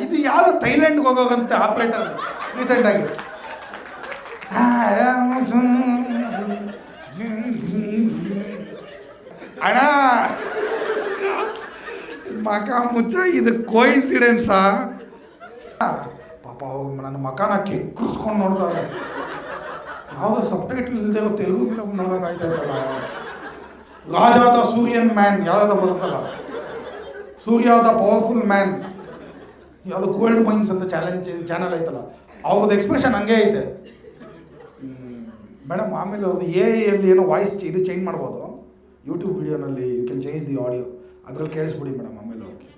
ಇದು ಯಾವ್ದು ಥೈಲ್ಯಾಂಡ್ಗೆ ಹೋಗೋವಂತೆ ಆಪ್ರೇಟರ್ ರೀಸೆಂಟಾಗಿ. ಅಣ್ಣ ಮಕ ಮುಚ್ಚ, ಇದು ಕೋಇನ್ಸಿಡೆನ್ಸಾ? ಪಾಪ ನನ್ನ ಮಕನ ಕೆಕ್ಕಿಸ್ಕೊಂಡು ನೋಡ್ತಾರೆ. ಯಾವುದೋ ಸಬ್ಟೈಟಲ್ ಇಲ್ಲದೆ ತೆಲುಗು ಫಿಲಮ್ ನೋಡೋಕ್ಕಾಯ್ತಾಯ್ತಲ್ಲ. ರಾಜ ದ ಸೂರ್ಯನ್ ಮ್ಯಾನ್ ಯಾವುದಾದ ಬರುತ್ತಲ್ಲ, ಸೂರ್ಯ ದ ಪವರ್ಫುಲ್ ಮ್ಯಾನ್, ಯಾವುದೋ ಗೋಲ್ಡ್ ಮೈನ್ಸ್ ಅಂತ ಚಾನಲ್ ಐತಲ್ಲ, ಅವ್ರದ್ದು ಎಕ್ಸ್ಪ್ರೆಷನ್ ಹಂಗೆ ಐತೆ ಮೇಡಮ್. ಆಮೇಲೆ ಅವ್ರದ್ದು ಎಲ್ಲಿ ಏನೋ ವಾಯ್ಸ್ ಇದು ಚೇಂಜ್ ಮಾಡ್ಬೋದು ಯೂಟ್ಯೂಬ್ ವೀಡಿಯೋನಲ್ಲಿ. You can change the audio, ಅದ್ರಲ್ಲಿ ಕೇಳಿಸ್ಬಿಡಿ ಮೇಡಮ್. ಆಮೇಲೆ ಹೋಗಿ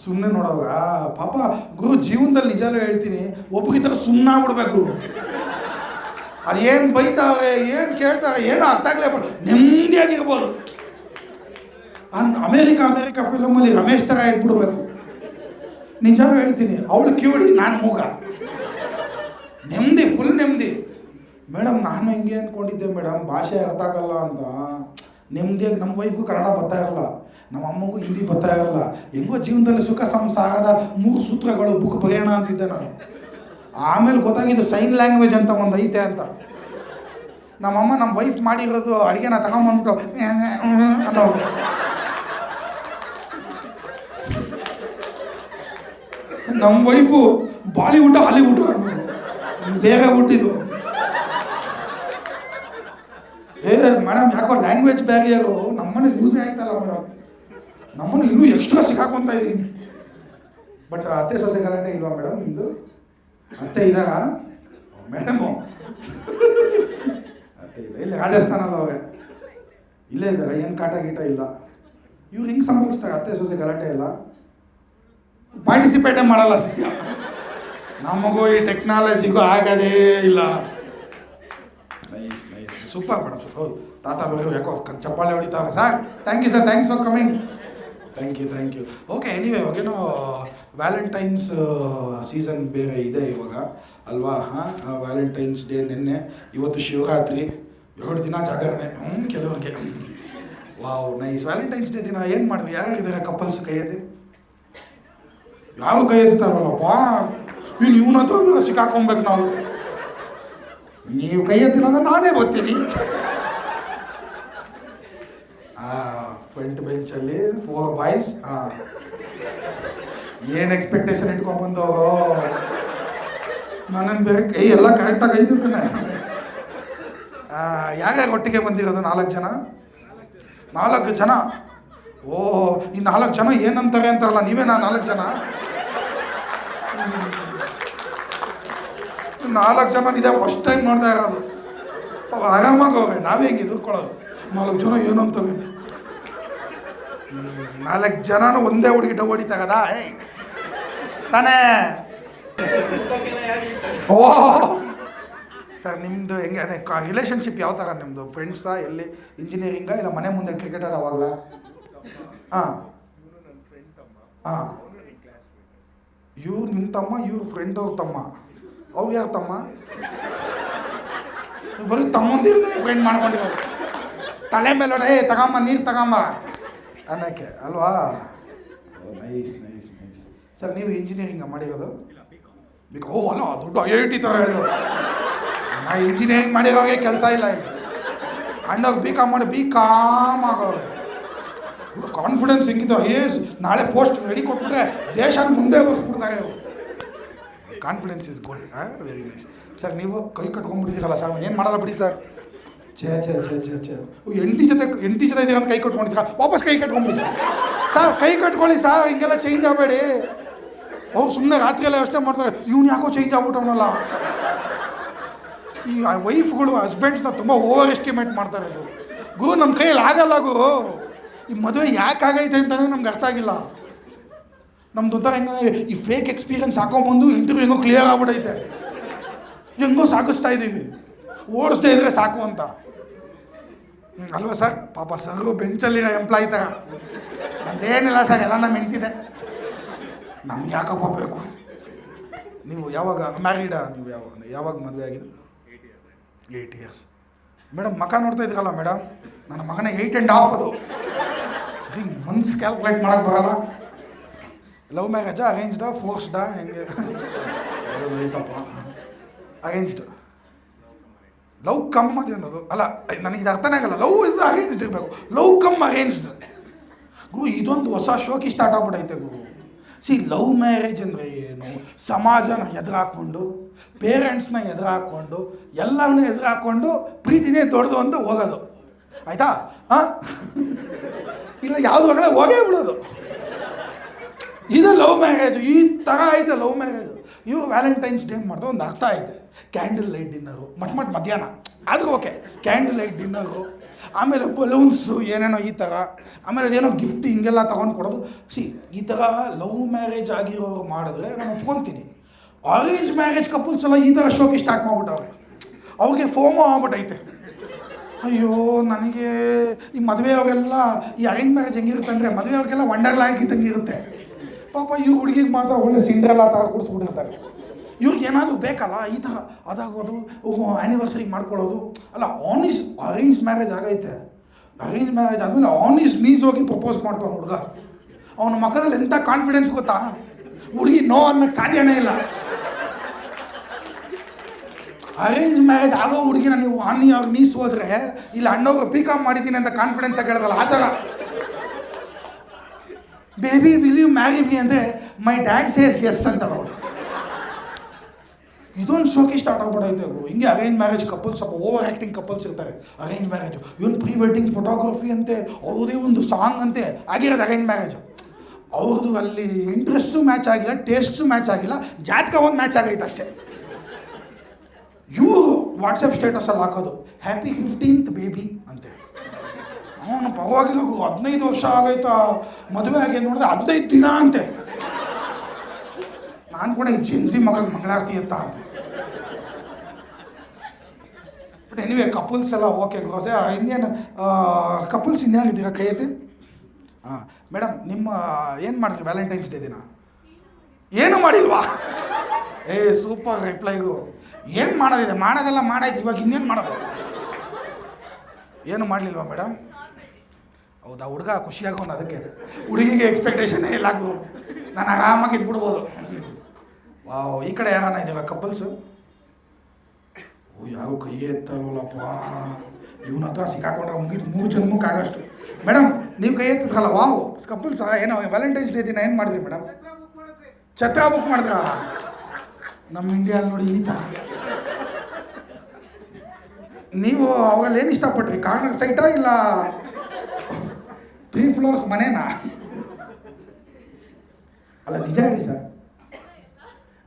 ಸುಮ್ಮನೆ ನೋಡೋವಾಗ ಪಾಪ ಗುರು ಜೀವನದಲ್ಲಿ ನಿಜಾಲೂ ಹೇಳ್ತೀನಿ, ಒಬ್ಬರಿಗೆ ಥರ ಸುಮ್ಮನೆ ಆಗ್ಬಿಡ್ಬೇಕು. ಅದೇನು ಬೈತಾರೆ, ಏನು ಕೇಳ್ತಾರೆ, ಏನೋ ಅರ್ಥ ಆಗ್ಲೇಬಾರ್ದು, ನೆಮ್ಮದಿಯಾಗಿರ್ಬೋದು. ಅಮೇರಿಕಾ ಫಿಲಮಲ್ಲಿ ರಮೇಶ್ ಥರ ಇದ್ಬಿಡ್ಬೇಕು. ನಿಜಾಲೂ ಹೇಳ್ತೀನಿ, ಅವಳು ಕಿವಿಡಿ, ನಾನು ಮೂಗ, ನೆಮ್ಮದಿ, ಫುಲ್ ನೆಮ್ಮದಿ. ಮೇಡಮ್ ನಾನು ಹಿಂಗೆ ಅಂದ್ಕೊಂಡಿದ್ದೆ ಮೇಡಮ್, ಭಾಷೆ ಅರ್ಥ ಆಗಲ್ಲ ಅಂತ. ನೆಮ್ಮದಿಯಾಗಿ ನಮ್ಮ ವೈಫು ಕನ್ನಡ ಬರ್ತಾ ಇರಲ್ಲ, ನಮ್ಮ ಅಮ್ಮಗೂ ಹಿಂದಿ ಬರ್ತಾ ಇರಲ್ಲ. ಹೆಂಗೋ ಜೀವನದಲ್ಲಿ ಸುಖ ಸಂಸಾರದ 3 ಸೂತ್ರಗಳು ಬುಕ್ ಬರೆಯೋಣ ಅಂತಿದ್ದೆ ನಾನು. ಆಮೇಲೆ ಗೊತ್ತಾಗಿದ್ದು ಸೈನ್ ಲ್ಯಾಂಗ್ವೇಜ್ ಅಂತ ಒಂದು ಐತೆ ಅಂತ. ನಮ್ಮಮ್ಮ ನಮ್ಮ ವೈಫ್ ಮಾಡಿರೋದು ಅಡುಗೆನ ತಗೊಂಬಂದ್ಬಿಟ್ಟು ಅನ್ನೋ. ನಮ್ಮ ವೈಫು ಬಾಲಿವುಡ್ ಹಾಲಿವುಡ್ ಬೇರೆ ಹುಟ್ಟಿದ್ದು. ಮೇಡಮ್ ಯಾಕೋ ಲ್ಯಾಂಗ್ವೇಜ್ ಬ್ಯಾರಿಯರು ನಮ್ಮನೇಲಿ ಯೂಸೇ ಆಯ್ತಲ್ಲ ಮೇಡಮ್. ನಮ್ಮನ್ನು ಇನ್ನೂ ಎಕ್ಸ್ಟ್ರಾ ಸಿಕ್ಕಾಕೊಂತ ಇದ್ದೀನಿ. ಬಟ್ ಅತ್ತೆ ಸೊಸೆ ಗಲಾಟೆ ಇಲ್ವಾ ಮೇಡಮ್ ನಿಮ್ಮದು? ಅತ್ತೆ ಇದ್ದಾರ ಮೇಡಮು? ಅತ್ತೆ ಇದೆ, ಇಲ್ಲಿ ರಾಜಸ್ಥಾನಲ್ಲ ಅವ್ರೆ, ಇಲ್ಲೇ ಇದ್ದಾರೆ, ಏನು ಕಾಟ ಗೀಟ ಇಲ್ಲ. ಇವ್ರು ಹಿಂಗೆ ಸಂಭವಿಸ್ತಾರೆ, ಅತ್ತೆ ಸೊಸೆ ಗಲಾಟೆ ಇಲ್ಲ, ಪಾರ್ಟಿಸಿಪೇಟೇ ಮಾಡಲ್ಲ ಶಿಷ್ಯ. ನಮಗೂ ಈ ಟೆಕ್ನಾಲಜಿಗೂ ಆಗೋದೇ ಇಲ್ಲ. Nice super madam, super. ತಾತ ಬೇರೆ ಯಾಕೋ ಚಪ್ಪಾಳೆ ಹೊಡಿತಾವೆ. Sir thank you sir, thanks for coming. Thank you. Okay, anyway ಇವಾಗೇನೋ ವ್ಯಾಲೆಂಟೈನ್ಸ್ ಸೀಸನ್ ಬೇರೆ ಇದೆ ಇವಾಗ ಅಲ್ವಾ? ವ್ಯಾಲೆಂಟೈನ್ಸ್ ಡೇ ನಿನ್ನೆ, ಇವತ್ತು ಶಿವರಾತ್ರಿ, 2 ದಿನ ಜಾಗರಣೆ. ಕೆಲವ್ರಿಗೆ ವಾವ್ ನೈಸ್. ವ್ಯಾಲೆಂಟೈನ್ಸ್ ಡೇ ದಿನ ಏನು ಮಾಡಿದ್ವಿ? ಯಾರ್ಯಾರಿದ್ದಾರೆ ಕಪಲ್ಸ್? ಕೈ ಎತ್ತಿ. ಯಾರು ಕೈ ಎತ್ತಾರಲ್ಲಪ್ಪ, ಇವನಂತೂ ಸಿಕ್ಕಾಕೊಬೇಕು ನಾವು. ನೀವು ಕೈ ಎತ್ತಿಲ್ಲ ಅಂದ್ರೆ ನಾನೇ ಬರ್ತೀನಿ. ಫ್ರಂಟ್ ಬೆಂಚಲ್ಲಿ 4 ಬಾಯ್ಸ್. ಏನು ಎಕ್ಸ್ಪೆಕ್ಟೇಷನ್ ಇಟ್ಕೊಂಡ್ಬಂದು ನನ್ನನ್ನು ಬೇರೆ ಕೈ ಎಲ್ಲ ಕರೆಕ್ಟಾಗಿ ಐತಾನೆ. ಯಾರ್ಯಾರು ಒಟ್ಟಿಗೆ ಬಂದಿರೋದು? 4 ಜನ. 4 ಜನ. ಓಹೋ, ಈ 4 ಜನ ಏನಂತಾರೆ ಅಂತಾರಲ್ಲ, ನೀವೇ 4 ಜನ. 4 ಜನ ಇದೆ, ಫಸ್ಟ್ ಟೈಮ್ ನೋಡ್ತಾ ಇರೋದು. ಆರಾಮಾಗಿ ಹೋಗಿ ನಾವೇ ಹಿಂಗೆ ಎದುರ್ಕೊಳ್ಳೋದು. 4 ಜನ ಏನು ಅಂತವೆ. 4 ಜನನೂ ಒಂದೇ ಹುಡುಗಿ ಡವ್ ಹೊಡಿತಾಗದ ತಾನೇ? ಓಹ್ ಸರ್, ನಿಮ್ಮದು ಹೆಂಗೆ ಅದೇ ರಿಲೇಷನ್ಶಿಪ್ ಯಾವ ಥರ ನಿಮ್ಮದು? ಫ್ರೆಂಡ್ಸಾ? ಎಲ್ಲಿ ಇಂಜಿನಿಯರಿಂಗಾ ಇಲ್ಲ ಮನೆ ಮುಂದೆ ಕ್ರಿಕೆಟ್ ಆಡೋವಾಗಲ? ಇವ್ರು ನಿಮ್ಮ ತಮ್ಮ, ಇವ್ರು ಫ್ರೆಂಡ್ ಅವ್ರ ತಮ್ಮ. ಅವ್ರು ಯಾರು ತಮ್ಮ? ಬರೀ ತಮ್ಮಂದಿರೇ ಫ್ರೆಂಡ್ ಮಾಡ್ಕೊಂಡಿರೋದು. ತಲೆ ಮೇಲೆ ತಗೊಂಬ, ನೀರು ತಗೊಂಬ ಅನ್ನೋಕ್ಕೆ ಅಲ್ವಾ? ನೈಸ್. ಸರ್ ನೀವು ಇಂಜಿನಿಯರಿಂಗ್ ಮಾಡಿರೋದು? ಅಲ್ಲ, ದೊಡ್ಡ IIT ಥರ ಹೇಳಿರೋದು. ನಾ ಇಂಜಿನಿಯರಿಂಗ್ ಮಾಡಿರೋಗೆ ಕೆಲಸ ಇಲ್ಲ ಇಲ್ಲಿ. ಅಣ್ಣವ್ರು BCom ಮಾಡಿ BCom ಆಗೋರು. ಕಾನ್ಫಿಡೆನ್ಸ್ ಹೆಂಗಿದ್ದು, ನಾಳೆ ಪೋಸ್ಟ್ ರೆಡಿ ಕೊಟ್ಬಿಟ್ರೆ ದೇಶ ಮುಂದೆ ಬರ್ಸ್ಬಿಡ್ತಾರೆ. Confidence is good. Very nice. Sir ನೀವು ಕೈ ಕಟ್ಕೊಂಡ್ಬಿಟ್ಟಿದ್ದೀರಲ್ಲ ಸರ್, ಏನು ಮಾಡಲ್ಲ ಬಿಡಿ ಸರ್. ಛೇ ಹೆಂಡತಿ ಜೊತೆ ಇದ್ದೀರ ಅಂತ ಕೈ ಕಟ್ಕೊಂಡಿದ್ದೀರ, ವಾಪಸ್ ಕೈ ಕಟ್ಕೊಂಡ್ಬಿಡಿ ಸರ್. ಕೈ ಕಟ್ಕೊಳ್ಳಿ ಸರ್, ಹಿಂಗೆಲ್ಲ ಚೇಂಜ್ ಆಗಬೇಡಿ. ಅವ್ರು ಸುಮ್ಮನೆ ರಾತ್ರಿಯೆಲ್ಲ ಯೋಚನೆ ಮಾಡ್ತಾರೆ, ಇವ್ನು ಯಾಕೋ ಚೇಂಜ್ ಆಗ್ಬಿಟ್ಟವನಲ್ಲ. ಈ ವೈಫ್ಗಳು ಹಸ್ಬೆಂಡ್ಸ್ನ ತುಂಬ ಓವರ್ ಎಸ್ಟಿಮೇಟ್ ಮಾಡ್ತಾರೆ. ಗುರು ನಮ್ಮ ಕೈಯಲ್ಲಿ ಆಗಲ್ಲ ಗುರು. ಈ ಮದುವೆ ಯಾಕೆ ಆಗೈತೆ ಅಂತಲೇ ನಮ್ಗೆ ಅರ್ಥ ಆಗಿಲ್ಲ. ನಮ್ದು ಒಂಥರ ಹೆಂಗಂದ್ರೆ ಈ ಫೇಕ್ ಎಕ್ಸ್ಪೀರಿಯನ್ಸ್ ಹಾಕೊಂಬಂದು ಇಂಟರ್ವ್ಯೂ ಹೆಂಗೋ ಕ್ಲಿಯರ್ ಆಗ್ಬಿಟ್ಟೈತೆ, ಹೆಂಗೋ ಸಾಗಿಸ್ತಾ ಇದ್ದೀವಿ, ಓಡಿಸ್ತಾ ಇದ್ರೆ ಸಾಕು ಅಂತ. ಅಲ್ವಾ ಸರ್? ಪಾಪ ಸರ್ ಬೆಂಚಲ್ಲಿರೋ ಎಂಪ್ಲಾಯ್ ಥರ. ನಂದೇನಿಲ್ಲ ಸರ್, ಎಲ್ಲ ನಮ್ಮ ಹೆಂಡ್ತಿದೆ, ನಮ್ಗೆ ಯಾಕಪ್ಪ ಬೇಕು. ನೀವು ಯಾವಾಗ ಮ್ಯಾರಿಡಾ? ನೀವು ಯಾವಾಗ ಮದುವೆ ಆಗಿದೆ? 8 years. ಮೇಡಮ್ ಮಕ ನೋಡ್ತಾ ಇದ್ರಲ್ಲ ಮೇಡಮ್, ನನ್ನ ಮಗನ 8.5 ಅದು. ಸರಿ, ಮಂತ್ಸ್ ಕ್ಯಾಲ್ಕುಲೇಟ್ ಮಾಡೋಕ್ಕೆ ಬರಲ್ಲ. ಲವ್ ಮ್ಯಾರೇಜಾ ಅರೇಂಜ್ಡಾ ಫೋರ್ಸ್ಡಾ ಹೆಂಗೆ ಐತಪ್ಪ ಅರೇಂಜ್ಡ್ ಲವ್ ಕಮ್ ಅನ್ನೋದು ಅಲ್ಲ, ನನಗೆ ಅರ್ಥನೇ ಆಗಲ್ಲ. ಲವ್ ಇದು ಅರೇಂಜ್ಡ್ ಇರಬೇಕು, ಲವ್ ಕಮ್ ಅರೇಂಜ್ಡ್. ಗುರು ಇದೊಂದು ಹೊಸ ಶೋಕಿ ಸ್ಟಾರ್ಟ್ ಆಗ್ಬಿಟ್ಟೈತೆ ಗುರು. ಲವ್ ಮ್ಯಾರೇಜ್ ಅಂದರೆ ಏನು? ಸಮಾಜನ ಎದುರಾಕೊಂಡು, ಪೇರೆಂಟ್ಸ್ನ ಎದುರಾಕೊಂಡು, ಎಲ್ಲರನ್ನೂ ಎದುರಾಕೊಂಡು ಪ್ರೀತಿನೇ ದೊಡ್ಡದು ಅಂತ ಹೋಗೋದು, ಆಯಿತಾ? ಇಲ್ಲ ಯಾವುದು ಹೊರಗಡೆ ಹೋಗೇ ಬಿಡೋದು. ಇದು ಲವ್ ಮ್ಯಾರೇಜು. ಈ ಥರ ಐತೆ ಲವ್ ಮ್ಯಾರೇಜು. ಇವರು ವ್ಯಾಲೆಂಟೈನ್ಸ್ ಡೇ ಮಾಡಿದ್ರೆ ಒಂದು ಅರ್ಥ ಐತೆ. ಕ್ಯಾಂಡಲ್ ಲೈಟ್ ಡಿನ್ನರು, ಮಧ್ಯಾಹ್ನ ಆದರೂ ಓಕೆ, ಕ್ಯಾಂಡಲ್ ಲೈಟ್ ಡಿನ್ನರು, ಆಮೇಲೆ ಬಲೂನ್ಸು ಏನೇನೋ ಈ ಥರ, ಆಮೇಲೆ ಅದೇನೋ ಗಿಫ್ಟ್ ಹಿಂಗೆಲ್ಲ ತೊಗೊಂಡು ಕೊಡೋದು. ಈ ಥರ ಲವ್ ಮ್ಯಾರೇಜ್ ಆಗಿರೋರು ಮಾಡಿದ್ರೆ ನಾನು ಒಪ್ಕೊತೀನಿ. ಅರೇಂಜ್ ಮ್ಯಾರೇಜ್ ಕಪಲ್ಸ್ ಎಲ್ಲ ಈ ಥರ ಶೋಕಿ ಸ್ಟಾರ್ಟ್ ಮಾಡ್ಬಿಟ್ಟವ್ರೆ. ಅವ್ರಿಗೆ ಫೋಮೋ ಆಗ್ಬಿಟ್ಟೈತೆ. ಅಯ್ಯೋ ನನಗೆ ಈ ಮದುವೆಯವ್ರಿಗೆಲ್ಲ ಈ ಅರೇಂಜ್ ಮ್ಯಾರೇಜ್ ಹೆಂಗಿರುತ್ತೆ ಅಂದರೆ ಮದುವೆಯವ್ರಿಗೆಲ್ಲ ವಂಡರ್ಲ್ಯಾಂಡ್ ಇದ್ದಂಗೆ ಇರುತ್ತೆ. ಪಾಪ ಇವ್ರು ಹುಡುಗಿಗೆ ಮಾತ್ರ ಒಳ್ಳೆ ಸಿಂಡ್ರೆಲ್ಲ ಥರ ಕೂಡಿಸ್ಬಿಟ್ಟಿರ್ತಾರೆ. ಇವ್ರಿಗೆ ಏನಾದರೂ ಬೇಕಲ್ಲ ಈ ಥರ ಅದಾಗೋದು, ಆ್ಯನಿವರ್ಸರಿ ಮಾಡ್ಕೊಳ್ಳೋದು. ಅಲ್ಲ ಅರೇಂಜ್ ಮ್ಯಾರೇಜ್ ಆಗೈತೆ. ಅರೇಂಜ್ ಮ್ಯಾರೇಜ್ ಆದಮೇಲೆ ನೀಸ್ ಹೋಗಿ ಪ್ರಪೋಸ್ ಮಾಡ್ತಾನೆ ಹುಡುಗ. ಅವನ ಮಕ್ಕದಲ್ಲಿ ಎಂಥ ಕಾನ್ಫಿಡೆನ್ಸ್ ಗೊತ್ತಾ? ಹುಡುಗಿ ನೋ ಅನ್ನೋಕ್ಕೆ ಸಾಧ್ಯನೇ ಇಲ್ಲ. ಅರೇಂಜ್ ಮ್ಯಾರೇಜ್ ಆಗೋ ಹುಡುಗಿನ ನೀವು ಅವ್ರು ನೀಸ್ ಹೋದ್ರೆ ಇಲ್ಲ ಅಣ್ಣವ್ರು ಪಿಕಪ್ ಮಾಡಿದ್ದೀನಿ ಅಂತ ಕಾನ್ಫಿಡೆನ್ಸ್ ಆಗಿ ಹೇಳೋದಲ್ಲ ಆ ಥರ. Baby will you marry me ಅಂದರೆ ಮೈ ಡ್ಯಾಡ್ ಸೇಸ್ ಎಸ್ ಅಂತ ನೋಡು. ಇದೊಂದು ಶೋಕಿ ಸ್ಟಾರ್ಟ್ ಆಗ್ಬಿಡೈತೆ. ಹಿಂಗೆ ಅರೇಂಜ್ ಮ್ಯಾರೇಜ್ ಕಪಲ್ಸ್ ಸ್ವಲ್ಪ ಓವರ್ ಆ್ಯಕ್ಟಿಂಗ್ ಕಪಲ್ಸ್ ಇರ್ತಾರೆ. ಅರೇಂಜ್ ಮ್ಯಾರೇಜು ಇವನು ಪ್ರೀ ವೆಡ್ಡಿಂಗ್ ಫೋಟೋಗ್ರಫಿ ಅಂತೆ, ಅವ್ರದೇ ಒಂದು ಸಾಂಗ್ ಅಂತೆ ಆಗಿರೋದು ಅರೇಂಜ್ ಮ್ಯಾರೇಜು. ಅವ್ರದ್ದು ಅಲ್ಲಿ ಇಂಟ್ರೆಸ್ಟು ಮ್ಯಾಚ್ ಆಗಿಲ್ಲ, ಟೇಸ್ಟು ಮ್ಯಾಚ್ ಆಗಿಲ್ಲ, ಜಾತಕ ಒಂದು ಮ್ಯಾಚ್ ಆಗೈತೆ ಅಷ್ಟೇ. ಇವರು ವಾಟ್ಸಪ್ ಸ್ಟೇಟಸಲ್ಲಿ ಹಾಕೋದು ಹ್ಯಾಪಿ 15th ಬೇಬಿ ಅಂತೆ. ಅವನು ಪರವಾಗಿಲ್ಲ 15 ವರ್ಷ ಆಗೈತಾ ಮದುವೆ ಆಗಿ ನೋಡಿದ್ರೆ 15 ದಿನ ಅಂತೆ. ನಾನು ಕೂಡ ಈ ಜೆನ್ಸಿ ಮಂಗಳಾರತಿ ಅಂತ. ಬಟ್ ಎನಿವೇ ಕಪಲ್ಸ್ ಎಲ್ಲ ಓಕೆ ಗೋಸೆ. ಇನ್ನೇನು ಕಪಲ್ಸ್ ಇನ್ಯಾರಿದ್ದೀರಾ ಕೈ ಐತೆ? ಹಾಂ ಮೇಡಮ್, ನಿಮ್ಮ ಏನು ಮಾಡಿದ್ರಿ ವ್ಯಾಲೆಂಟೈನ್ಸ್ ಡೇ ದಿನ? ಏನು ಮಾಡಿಲ್ವಾ? ಸೂಪರ್ ರಿಪ್ಲೈಗು. ಏನು ಮಾಡೋದಿದೆ? ಮಾಡೋದೆಲ್ಲ ಮಾಡಾಯ್ತು, ಇವಾಗ ಇನ್ನೇನು ಮಾಡೋದು? ಏನು ಮಾಡಲಿಲ್ವಾ ಮೇಡಮ್? ಹೌದಾ, ಹುಡುಗ ಖುಷಿಯಾಗೋನು, ಅದಕ್ಕೆ ಹುಡುಗಿಗೆ ಎಕ್ಸ್ಪೆಕ್ಟೇಷನ್ನೇ ಇಲ್ಲ. ನಾನು ಆರಾಮಾಗಿ ಇದ್ಬಿಡ್ಬೋದು. ವಾವ್, ಈ ಕಡೆ ಯಾರನ್ನ ಇದ್ದೀರ ಕಪಲ್ಸು? ಯಾವ ಕೈ ಎತ್ತಲ್ವಲ್ಲಪ್ಪ, ಇವನ ಹತ್ರ ಸಿಕ್ಕಾಕೊಂಡ್ರೆ ಮುಗಿದು 3 ಜನ್ಮಕ್ಕೆ ಆಗಷ್ಟು. ಮೇಡಮ್ ನೀವು ಕೈ ಎತ್ತಿದ್ರಲ್ಲ, ವಾವ್ ಕಪಲ್ಸ್. ಏನೋ ವ್ಯಾಲೆಂಟೈನ್ಸ್ ಡೇ ದಿನ ಏನು ಮಾಡಿದ್ರಿ ಮೇಡಮ್? ಛತ್ರ ಬುಕ್ ಮಾಡಿದ್ರ? ನಮ್ಮ ಇಂಡಿಯಲ್ಲಿ ನೋಡಿ ಈ ಥರ. ನೀವು ಅವಾಗಲ್ಲಿ ಏನು ಇಷ್ಟಪಟ್ರಿ? ಕಾರ್ನರ್ ಸೈಟಾ ಇಲ್ಲ 3 ಫ್ಲೋರ್ಸ್ ಮನೇನಾ? ಅಲ್ಲ ನಿಜ ಹೇಳಿ ಸರ್,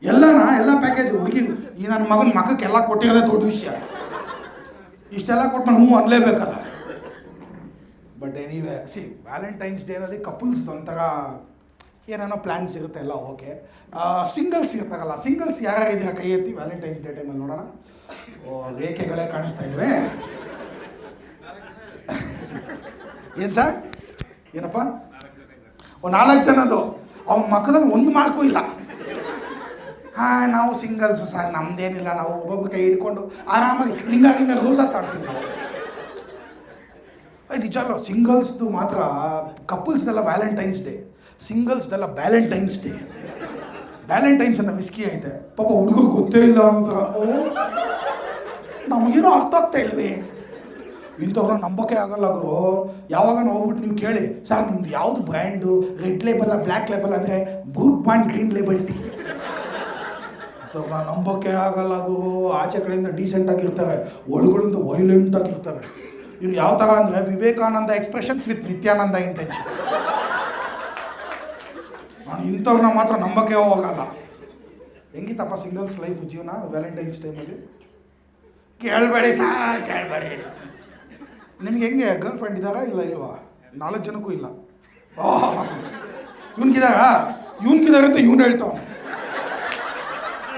ಎಲ್ಲ ಪ್ಯಾಕೇಜ್ ಹುಡುಗಿ ಈ ನನ್ನ ಮಗನ ಮಕ್ಕಕ್ಕೆಲ್ಲ ಕೊಟ್ಟಿರೋದೇ ದೊಡ್ಡ ವಿಷಯ. ಇಷ್ಟೆಲ್ಲ ಕೊಟ್ಟು ನಾನು ಅನ್ಲೇಬೇಕಲ್ಲ. ಬಟ್ ಎನಿವೇ ವ್ಯಾಲೆಂಟೈನ್ಸ್ ಡೇನಲ್ಲಿ ಕಪಲ್ಸ್ ಒಂಥರ ಏನೇನೋ ಪ್ಲ್ಯಾನ್ಸ್ ಇರುತ್ತೆ, ಎಲ್ಲ ಓಕೆ. ಸಿಂಗಲ್ಸ್ ಇರ್ತಾರಲ್ಲ, ಸಿಂಗಲ್ಸ್ ಯಾರ್ಯಾರು ಇದೀರ ಕೈ ಎತ್ತಿ ವ್ಯಾಲೆಂಟೈನ್ಸ್ ಡೇ ಟೈಮಲ್ಲಿ ನೋಡೋಣ. ರೇಖೆಗಳೇ ಕಾಣಿಸ್ತಾ ಇಲ್ವೇ? ಏನು ಸರ್? ಏನಪ್ಪ? 4 ಜನದು. ಅವ್ನ ಮಕ್ಕದಲ್ಲಿ 1 ಮಾರ್ಕು ಇಲ್ಲ. ನಾವು ಸಿಂಗಲ್ಸ್ ಸರ್, ನಮ್ದೇನಿಲ್ಲ, ನಾವು ಒಬ್ಬೊಬ್ಬರು ಕೈ ಹಿಡ್ಕೊಂಡು ಆರಾಮಾಗಿ ಹಿಂಗ ರೋಸಸ್ ಆಡ್ತೀವಿ ನಾವು. ನಿಜ ಅಲ್ಲ, ಸಿಂಗಲ್ಸ್ದು ಮಾತ್ರ. ಕಪಲ್ಸ್ದೆಲ್ಲ ವ್ಯಾಲೆಂಟೈನ್ಸ್ ಡೇ, ಸಿಂಗಲ್ಸ್ದೆಲ್ಲ ವ್ಯಾಲೆಂಟೈನ್ಸ್ ಡೇ. ವ್ಯಾಲೆಂಟೈನ್ಸ್ ಅನ್ನೋ ವಿಸ್ಕಿ ಐತೆ, ಪಾಪ ಹುಡುಗರು ಗೊತ್ತೇ ಇಲ್ಲ ಅಂತ. ನಮಗೇನೋ ಅರ್ಥ ಆಗ್ತಾ ಇಲ್ವೇ? ಇಂಥವ್ರನ್ನ ನಂಬೋಕೆ ಆಗಲ್ಲ ಗುರು. ಯಾವಾಗ ಹೋಗ್ಬಿಟ್ಟು ನೀವು ಕೇಳಿ, ಸರ್ ನಿಮ್ದು ಯಾವುದು brand, red label black label ಅಂದರೆ ಬ್ರೂಟ್ ಬಾಂಡ್ ಗ್ರೀನ್ ಲೇಬಲ್ ಟೀ. ಇಂಥವ್ರನ್ನ ನಂಬೋಕೆ ಆಗಲ್ಲ ಗುರು. ಆಚೆ ಕಡೆಯಿಂದ ಡೀಸೆಂಟ್ ಆಗಿರ್ತಾರೆ, ಒಳಗಡೆಯಿಂದ ವೈಲೆಂಟ್ ಆಗಿರ್ತಾರೆ. ಇವ್ರು ಯಾವ ಥರ ಅಂದರೆ Vivekananda expressions with Nithyananda intentions. ನಾನು ಇಂಥವ್ರನ್ನ ಮಾತ್ರ ನಂಬೋಕೆ ಹೋಗಲ್ಲ. ಹೆಂಗಿತ್ತಪ್ಪ ಸಿಂಗಲ್ಸ್ ಲೈಫ್ ಜೀವನ ವ್ಯಾಲೆಂಟೈನ್ಸ್ ಟೈಮಲ್ಲಿ? ಕೇಳಬೇಡಿ ಸಾರ್, ಕೇಳಬೇಡಿ. ನಿಮ್ಗೆ ಹೆಂಗೆ ಗರ್ಲ್ ಫ್ರೆಂಡ್ ಇದ್ದಾರಾ ಇಲ್ಲ ಇಲ್ವಾ? 4 ಜನಕ್ಕೂ ಇಲ್ಲ. ಇವ್ನಿಗಿದಾರ ಅಂತ ಇವ್ನು ಹೇಳ್ತಾವ.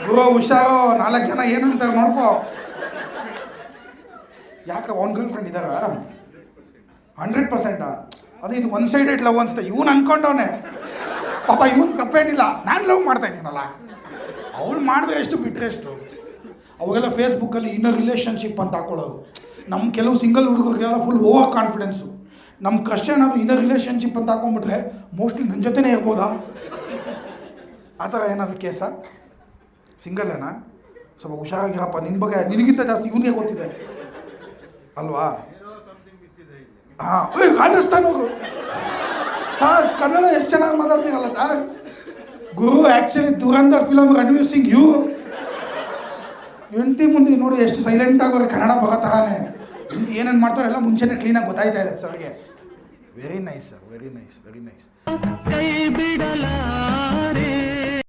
ಗುರು ಹುಷಾರು, 4 ಜನ ಏನಂತ ನೋಡ್ಕೋ. ಯಾಕೆ ಅವ್ನ ಗರ್ಲ್ ಫ್ರೆಂಡ್ ಇದ್ದಾರಾ? 100%. ಅದೇ ಇದು 1 ಸೈಡೆಡ್ ಲವ್ ಅನ್ಸುತ್ತೆ. ಇವ್ನು ಅನ್ಕೊಂಡವನೆ ಪಾಪ, ಇವನು ತಪ್ಪೇನಿಲ್ಲ. ನಾನು ಲವ್ ಮಾಡ್ತಾ ಇದ್ದೀನಲ್ಲ, ಅವಳು ಮಾಡಿದ್ರೆ ಎಷ್ಟು ಬಿಟ್ಟರೆ ಎಷ್ಟು. ಅವಾಗೆಲ್ಲ ಫೇಸ್ಬುಕ್ಕಲ್ಲಿ ಇನ್ನರ್ ರಿಲೇಷನ್ಶಿಪ್ ಅಂತ ಹಾಕೊಳ್ಳೋರು. ನಮ್ಮ ಕೆಲವು ಸಿಂಗಲ್ ಹುಡುಗರಿಗೆಲ್ಲ ಫುಲ್ ಓವರ್ ಕಾನ್ಫಿಡೆನ್ಸು. ನಮ್ಮ ಕ್ರಶ್ ಏನಾದರೂ ಇನ್ನರ್ ರಿಲೇಷನ್ಶಿಪ್ ಅಂತ ಹಾಕೊಂಡ್ಬಿಟ್ರೆ ಮೋಸ್ಟ್ಲಿ ನನ್ನ ಜೊತೆನೇ ಇರ್ಬೋದಾ ಆ ಥರ ಏನಾದರೂ ಕೇಸ ಸಿಂಗಲ್ಲೇನಾ? ಸ್ವಲ್ಪ ಹುಷಾರಾಗಿರಪ್ಪ, ನಿನ್ನ ಬಗ್ಗೆ ನಿನಗಿಂತ ಜಾಸ್ತಿ ಇವನಿಗೆ ಗೊತ್ತಿದೆ ಅಲ್ವಾ? ಹಾಂ, ರಾಜಸ್ಥಾನ್ ಹೋಗು ಸರ್. ಕನ್ನಡ ಎಷ್ಟು ಚೆನ್ನಾಗಿ ಮಾತಾಡ್ತೀರಲ್ಲ ಸರ್. ಗುರು ಆ್ಯಕ್ಚುಲಿ ದುರಂಧರ್ ಫಿಲಮ್ ರಣವೀರ್ ಸಿಂಗ್ ಇವರು ಹೆಂಡತಿ ಮುಂದೆ ನೋಡಿ ಎಷ್ಟು ಸೈಲೆಂಟ್ ಆಗೋರು, ಕನ್ನಡ ಬರೋ ಥರನೇ. ಹೆಂಡತಿ ಏನೇನು ಮಾಡ್ತಾರೆ ಎಲ್ಲ ಮುಂಚೆನೇ ಕ್ಲೀನಾಗಿ ಗೊತ್ತಾಯ್ತಾ ಇದೆ ಸರ್ಗೆ. Very nice sir, very nice, very nice.